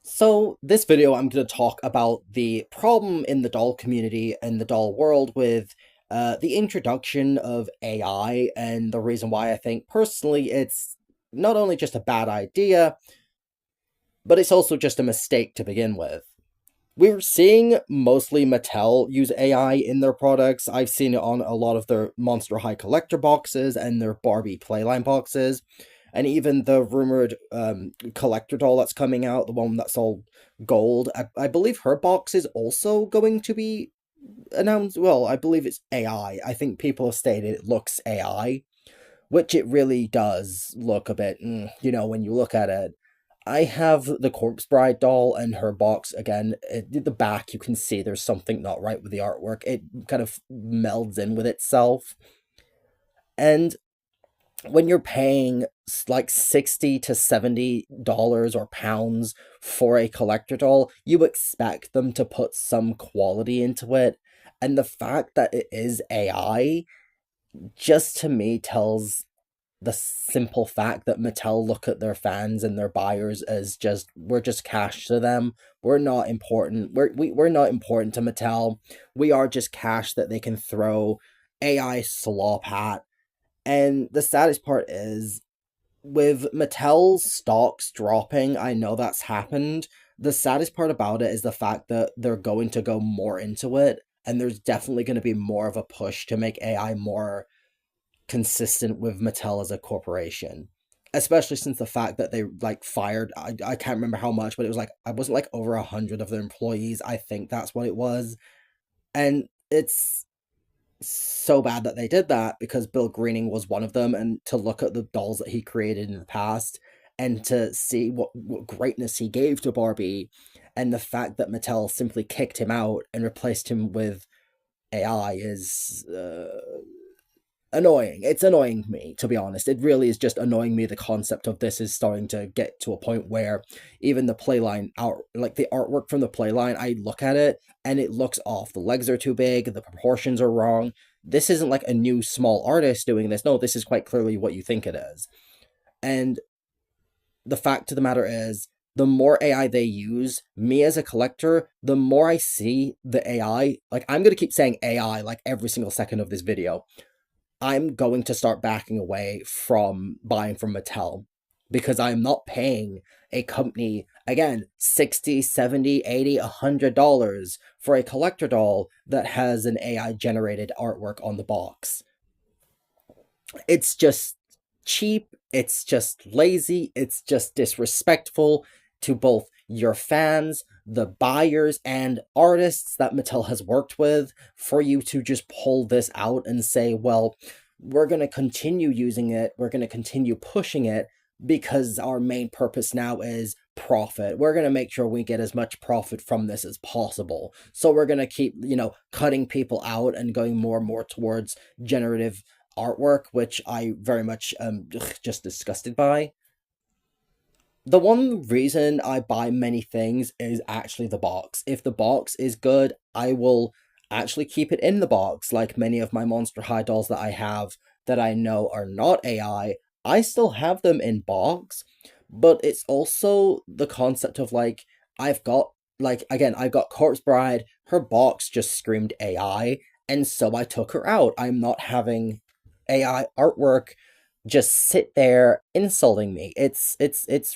So, this video, I'm going to talk about the problem in the doll community and the doll world with the introduction of AI, and the reason why I think personally it's not only just a bad idea, but it's also just a mistake to begin with. We're seeing mostly Mattel use AI in their products. I've seen it on a lot of their Monster High collector boxes and their Barbie Playline boxes, and even the rumored collector doll that's coming out, the one that's all gold. I believe her box is also going to be announced. Well, I believe it's AI. I think people have stated it looks AI, which it really does look a bit, when you look at it. I have the Corpse Bride doll and her box again. The back, you can see there's something not right with the artwork. It kind of melds in with itself. And when you're paying like 60 to $70 or pounds for a collector doll, you expect them to put some quality into it. And the fact that it is AI just to me tells the simple fact that Mattel look at their fans and their buyers as just we're just cash to them. We're not important. We're not important to Mattel. We are just cash that they can throw AI slop at. And the saddest part is with Mattel's stocks dropping, I know that's happened. The saddest part about it is the fact that they're going to go more into it, and there's definitely going to be more of a push to make AI more consistent with Mattel as a corporation. Especially since the fact that they like fired, I can't remember how much, but it was like I wasn't like over 100 of their employees. I think that's what it was. And it's so bad that they did that because Bill Greening was one of them, and to look at the dolls that he created in the past and to see what greatness he gave to Barbie, and the fact that Mattel simply kicked him out and replaced him with AI is annoying. It's annoying me, to be honest. It really is just annoying me. The concept of this is starting to get to a point where even the playline out, like the artwork from the playline, I look at it and it looks off. The legs are too big, the proportions are wrong. This isn't like a new small artist doing this. No, this is quite clearly what you think it is. And the fact of the matter is, the more AI they use, me as a collector, the more I see the AI, like I'm going to keep saying AI like every single second of this video. I'm going to start backing away from buying from Mattel because I'm not paying a company, again, 60, 70, 80, $100 for a collector doll that has an AI generated artwork on the box. It's just cheap, it's just lazy, it's just disrespectful to both your fans, the buyers, and artists that Mattel has worked with for you to just pull this out and say, well, we're going to continue using it, we're going to continue pushing it because our main purpose now is profit. We're going to make sure we get as much profit from this as possible. So we're going to keep, cutting people out and going more and more towards generative artwork, which I very much just disgusted by. The one reason I buy many things is actually the box. If the box is good, I will actually keep it in the box, like many of my Monster High dolls that I have that I know are not AI. I still have them in box, but it's also the concept of like, I've got, like, again, I've got Corpse Bride, her box just screamed AI, and so I took her out. I'm not having AI artwork just sit there insulting me. It's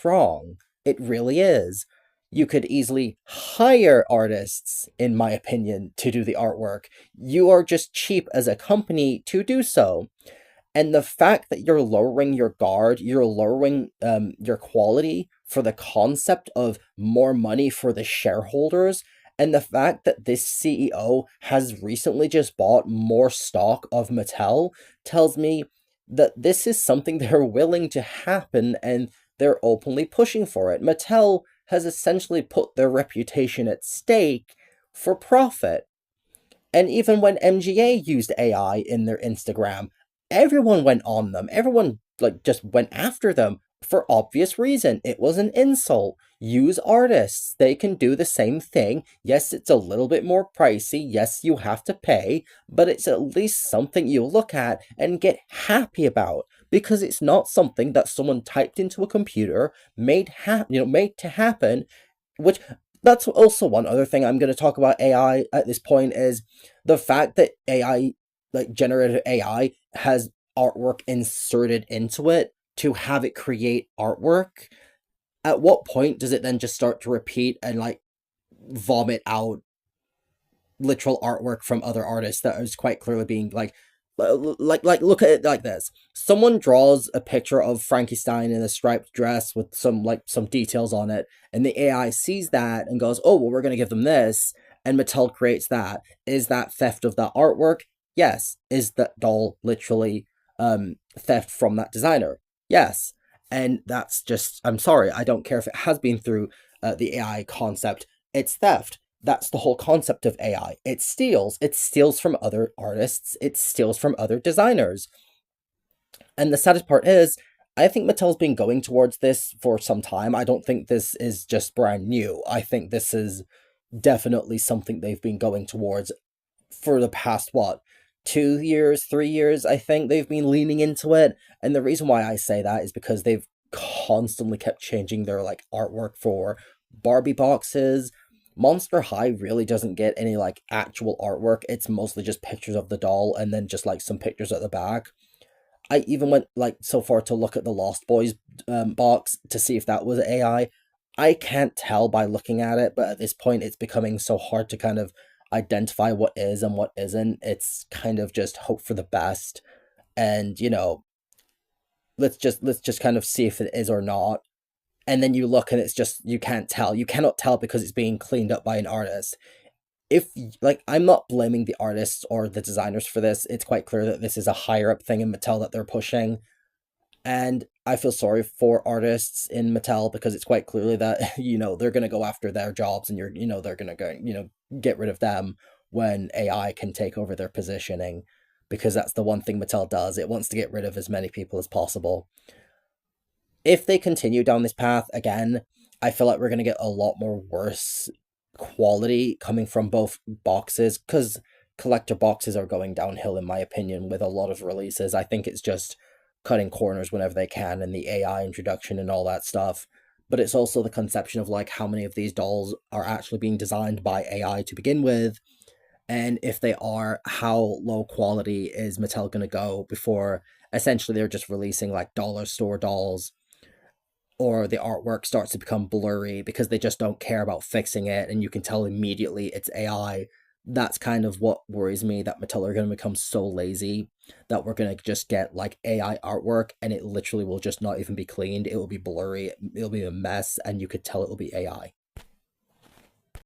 wrong. It really is. You could easily hire artists, in my opinion, to do the artwork. You are just cheap as a company to do so. And the fact that you're lowering your guard, you're lowering your quality for the concept of more money for the shareholders, and the fact that this CEO has recently just bought more stock of Mattel tells me that this is something they're willing to happen and they're openly pushing for it. Mattel has essentially put their reputation at stake for profit. And even when MGA used AI in their Instagram, everyone went on them. Everyone like just went after them for obvious reason. It was an insult. Use artists. They can do the same thing. Yes, it's a little bit more pricey. Yes, you have to pay, but it's at least something you look at and get happy about because it's not something that someone typed into a computer, made to happen, which that's also one other thing I'm going to talk about AI at this point is the fact that AI, like generative AI, has artwork inserted into it to have it create artwork. At what point does it then just start to repeat and like vomit out literal artwork from other artists that is quite clearly being like look at it like this. Someone draws a picture of Frankenstein in a striped dress with some details on it, and the AI sees that and goes, "Oh, well, we're going to give them this." And Mattel creates that. Is that theft of that artwork? Yes. Is that doll literally theft from that designer? Yes. And that's just, I'm sorry, I don't care if it has been through the AI concept. It's theft. That's the whole concept of AI. It steals. It steals from other artists. It steals from other designers. And the saddest part is, I think Mattel's been going towards this for some time. I don't think this is just brand new. I think this is definitely something they've been going towards for the past, what, 2 years, 3 years? I think they've been leaning into it. And the reason why I say that is because they've constantly kept changing their like artwork for Barbie boxes. Monster High really doesn't get any like actual artwork. It's mostly just pictures of the doll and then just like some pictures at the back. I even went like so far to look at the Lost Boys box to see if that was AI. I can't tell by looking at it, but at this point it's becoming so hard to kind of identify what is and what isn't. It's kind of just hope for the best, and let's just kind of see if it is or not. And then you look and it's just you can't tell. You cannot tell because it's being cleaned up by an artist. If like I'm not blaming the artists or the designers for this. It's quite clear that this is a higher up thing in Mattel that they're pushing. And I feel sorry for artists in Mattel because it's quite clearly that, they're going to go after their jobs and they're going to go, get rid of them when AI can take over their positioning, because that's the one thing Mattel does. It wants to get rid of as many people as possible. If they continue down this path again, I feel like we're going to get a lot more worse quality coming from both boxes, because collector boxes are going downhill in my opinion with a lot of releases. I think it's just cutting corners whenever they can and the AI introduction and all that stuff. But it's also the conception of like how many of these dolls are actually being designed by AI to begin with, and if they are, how low quality is Mattel going to go before essentially they're just releasing like dollar store dolls, or the artwork starts to become blurry because they just don't care about fixing it and you can tell immediately it's AI. That's kind of what worries me, that Mattel are going to become so lazy that we're going to just get like AI artwork and it literally will just not even be cleaned. It will be blurry, it'll be a mess, and you could tell it will be AI.